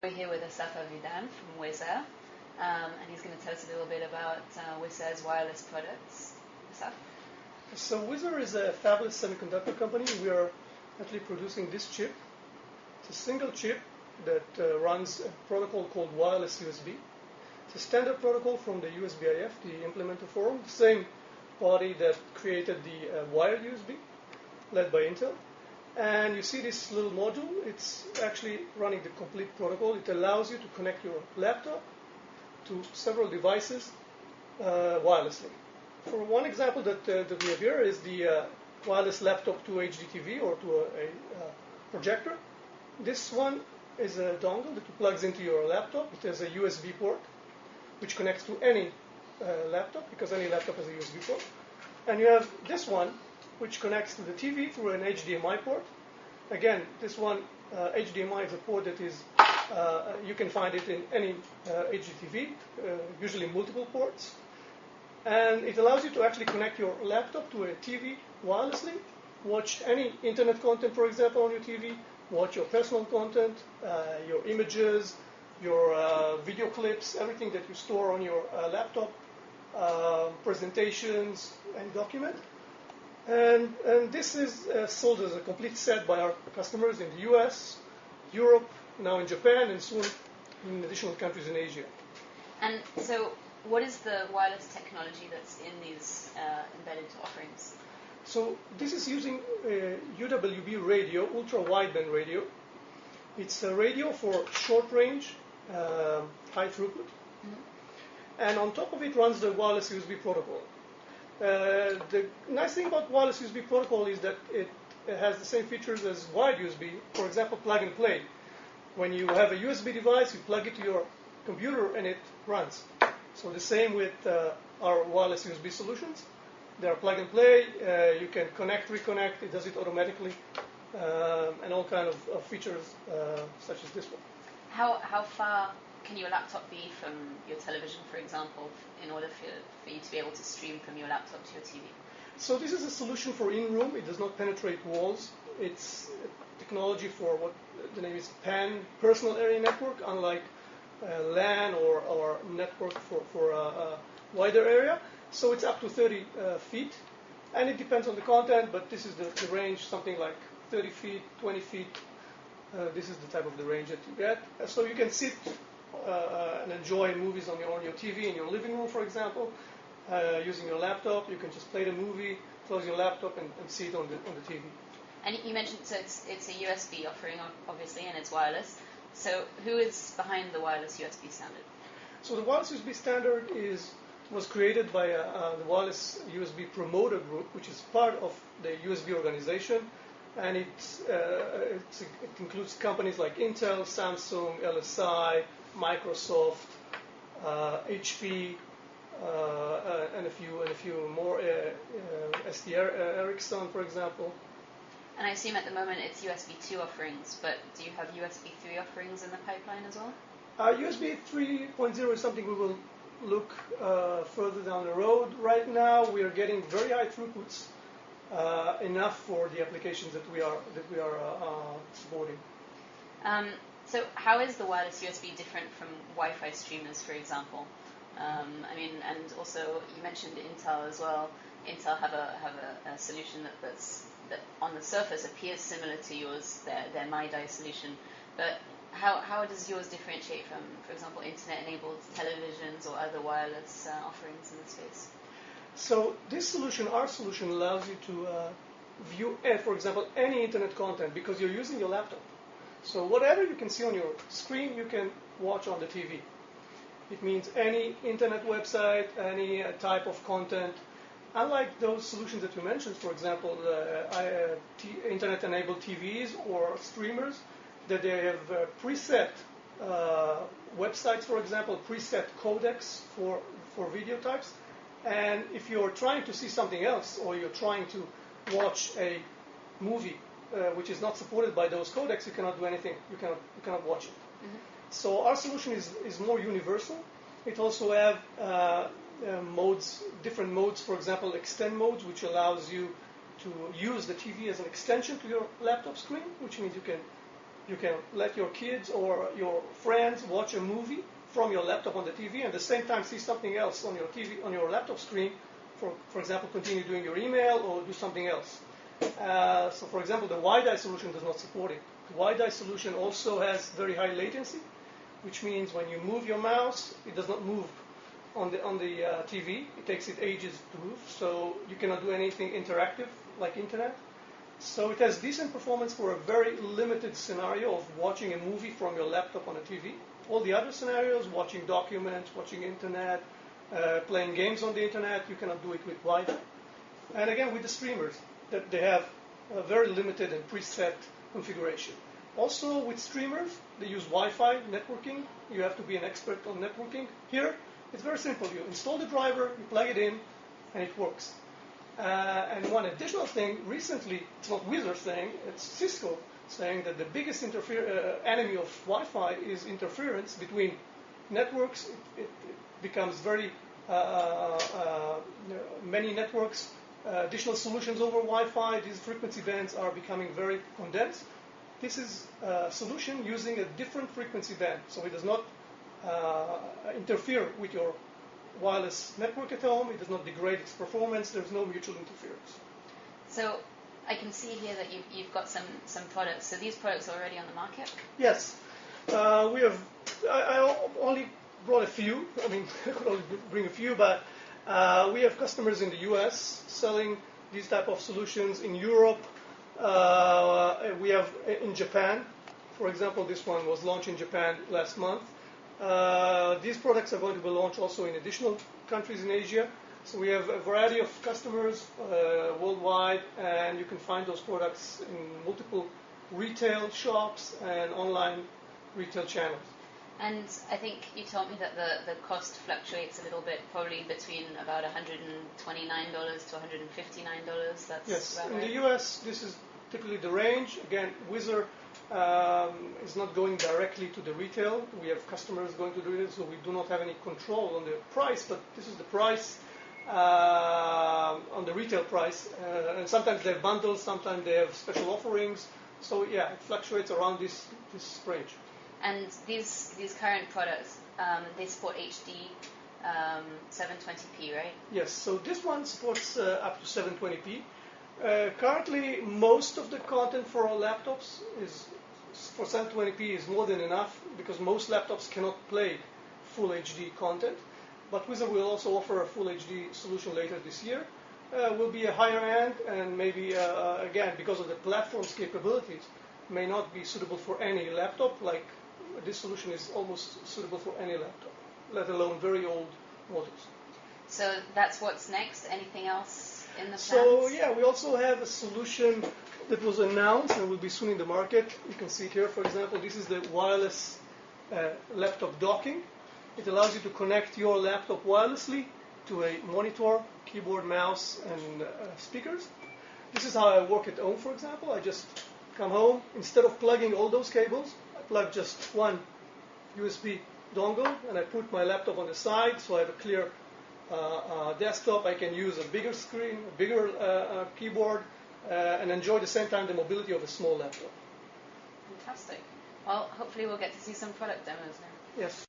We're here with Asaf Avidan from Wizz Air, and he's going to tell us a little bit about Wizz Air's wireless products. Asaf? So Wizz Air is a fabless semiconductor company. We are actually producing this chip. It's a single chip that runs a protocol called wireless USB. It's a standard protocol from the USBIF, the implementer forum, the same body that created the wired USB, led by Intel. And you see this little module. It's actually running the complete protocol. It allows you to connect your laptop to several devices wirelessly. For one example that we have here is the wireless laptop to HDTV or to a projector. This one is a dongle that plugs into your laptop. It has a USB port which connects to any laptop, because any laptop has a USB port. And you have this one which connects to the TV through an HDMI port. Again, this one, HDMI is a port that is, you can find it in any HDTV, usually multiple ports. And it allows you to actually connect your laptop to a TV wirelessly, watch any internet content, for example, on your TV, watch your personal content, your images, your video clips, everything that you store on your laptop, presentations, and document. And this is sold as a complete set by our customers in the US, Europe, now in Japan, and soon in additional countries in Asia. And so what is the wireless technology that's in these embedded offerings? So this is using UWB radio, ultra-wideband radio. It's a radio for short range, high throughput. Mm-hmm. And on top of it runs the wireless USB protocol. The nice thing about wireless USB protocol is that it has the same features as wired USB. For example, plug and play. When you have a USB device, you plug it to your computer and it runs. So the same with our wireless USB solutions. They are plug and play. You can connect, reconnect. It does it automatically, and all kind of features such as this one. How far can your laptop be from your television, for example, in order for you to be able to stream from your laptop to your TV? So this is a solution for in-room. It does not penetrate walls. It's technology for what the name is PAN, Personal Area Network, unlike LAN or network for a wider area. So it's up to 30 feet, and it depends on the content, but this is the range, something like 30 feet, 20 feet. This is the type of the range that you get. So you can sit and enjoy movies on your TV in your living room, for example, using your laptop. You can just play the movie, close your laptop, and see it on the TV. And you mentioned, so it's a USB offering, obviously, and it's wireless. So who is behind the wireless USB standard? So the wireless USB standard was created by the Wireless USB Promoter Group, which is part of the USB organization. And it includes companies like Intel, Samsung, LSI, Microsoft, HP, and a few more, ST Ericsson, for example. And I assume at the moment it's USB 2 offerings, but do you have USB 3 offerings in the pipeline as well? USB 3.0 is something we will look further down the road. Right now, we are getting very high throughputs, enough for the applications that we are supporting. So how is the wireless USB different from Wi-Fi streamers, for example? I mean, and also you mentioned Intel as well. Intel have a solution that on the surface appears similar to yours, their MyDi solution. But how does yours differentiate from, for example, internet-enabled televisions or other wireless offerings in the space? So this solution, our solution, allows you to view, for example, any internet content because you're using your laptop. So whatever you can see on your screen, you can watch on the TV. It means any internet website, any type of content. Unlike those solutions that you mentioned, for example, internet-enabled TVs or streamers, that they have preset websites, for example, preset codecs for video types. And if you're trying to see something else, or you're trying to watch a movie which is not supported by those codecs, you cannot do anything. You cannot watch it. Mm-hmm. So our solution is more universal. It also have modes, different modes. For example, extend modes, which allows you to use the TV as an extension to your laptop screen, which means you can You can let your kids or your friends watch a movie from your laptop on the TV, and at the same time see something else on your TV, on your laptop screen. For example, continue doing your email or do something else. So, for example, the WiDi solution does not support it. The WiDi solution also has very high latency, which means when you move your mouse, it does not move on the TV. It takes it ages to move, so you cannot do anything interactive like internet. So it has decent performance for a very limited scenario of watching a movie from your laptop on a TV. All the other scenarios, watching documents, watching internet, playing games on the internet, you cannot do it with Wi-Fi. And again, with the streamers, that they have a very limited and preset configuration. Also, with streamers, they use Wi-Fi networking. You have to be an expert on networking. Here, it's very simple. You install the driver, you plug it in, and it works. And one additional thing, recently, it's not Wizard saying, it's Cisco saying that the biggest enemy of Wi-Fi is interference between networks. It becomes very many networks, additional solutions over Wi-Fi. These frequency bands are becoming very condensed. This is a solution using a different frequency band, so it does not interfere with your wireless network at home. It does not degrade its performance. There's no mutual interference. So I can see here that you've got some products. So these products are already on the market? Yes. We have. I only brought a few. I mean, I could only bring a few, but we have customers in the U.S. selling these type of solutions. In Europe, we have in Japan. For example, this one was launched in Japan last month. These products are going to be launched also in additional countries in Asia. So we have a variety of customers worldwide, and you can find those products in multiple retail shops and online retail channels. And I think you told me that the cost fluctuates a little bit, probably between about $129 to $159. That's yes. right. In the US, this is typically the range. Again, Wizard is not going directly to the retail. We have customers going to do it, so we do not have any control on the price, but this is the price on the retail price. And sometimes they have bundles, sometimes they have special offerings. So yeah, it fluctuates around this range. And these current products, they support HD 720p, right? Yes, so this one supports up to 720p. Currently, most of the content for our laptops is for 720p is more than enough because most laptops cannot play full HD content. But Wizard will also offer a full HD solution later this year. Will be a higher end, and maybe again because of the platform's capabilities, may not be suitable for any laptop. Like this solution is almost suitable for any laptop, let alone very old models. So that's what's next. Anything else in the plans? So yeah, we also have a solution that was announced and will be soon in the market. You can see it here, for example. This is the wireless laptop docking. It allows you to connect your laptop wirelessly to a monitor, keyboard, mouse, and speakers. This is how I work at home, for example. I just come home. Instead of plugging all those cables, I plug just one USB dongle, and I put my laptop on the side, so I have a clear desktop. I can use a bigger screen, a bigger keyboard, and enjoy at the same time the mobility of a small laptop. Fantastic. Well, hopefully we'll get to see some product demos now. Yes.